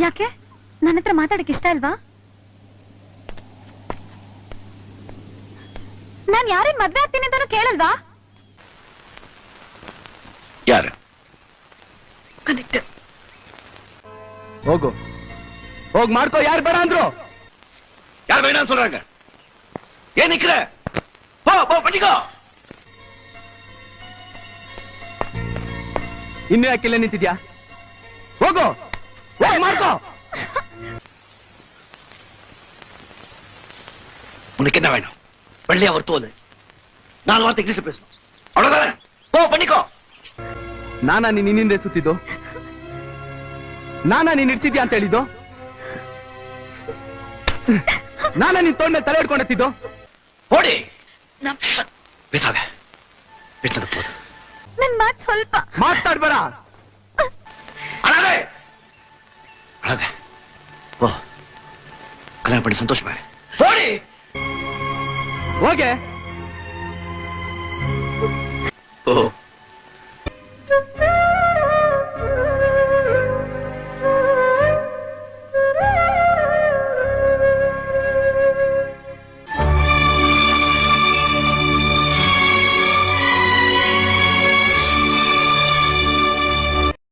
ಯಾಕೆ ನನ್ನ ಹತ್ರ ಮಾತಾಡಕ್ ಇಷ್ಟ ಅಲ್ವಾ? ನಾನ್ ಯಾರೇ ಮದ್ವೆ ಆಗ್ತೀನಿ ಅಂತಾನು ಕೇಳಲ್ವಾ? ಯಾರು? ಕನೆಕ್ಟರ್. ಹೋಗು ಹೋಗ್ ಮಾಡ್ಕೋ. ಯಾರು ಬೇಡ ಅಂದ್ರು? யார் வேணாம்னு சொல்றாங்க? ஏன் நிக்கிற? போ போ பண்ணிக்கோ. ಇನ್ನು ಯಾಕಿಲ್ಲ ನಿಂತಿದ್ಯಾ? ಹೋಗು ಹೋಗ್ ಮಾಡ್ಕೋ. உனக்கு என்ன வேணும்? வெள்ளையா ஒரு தோல், 4 வார்த்தை இங்கிலீஷ்ல பேசணும், அவ்வளவுதானே? போ பண்ணிக்கோ. ನಾನಾ ನೀನ್ ನಿನ್ನಿಂದ ಸುತ್ತಿದ್ದು? ನಾನಾ ನೀನ್ ಇಡ್ಸಿದ್ಯಾ ಅಂತ ಹೇಳಿದ್ದು? ನಾನಾ ನಿನ್ ತೋಡ್ ಮೇಲೆ ತಲೆ ಹಿಡ್ಕೊಂಡೆತ್ತಿದ್ದು? ಓಡಿ ಬೇಸಾವೆ ಬೇಸದ ಪೋದು. ನನ್ ಮಾತ್ ಸ್ವಲ್ಪ ಮಾತಾಡ್ಬೇಡ. அழாதே அழாதே. போ கல்யாணம் பண்ணி சந்தோஷமா இரு. போடி. ಹೋಗೆ. ஓ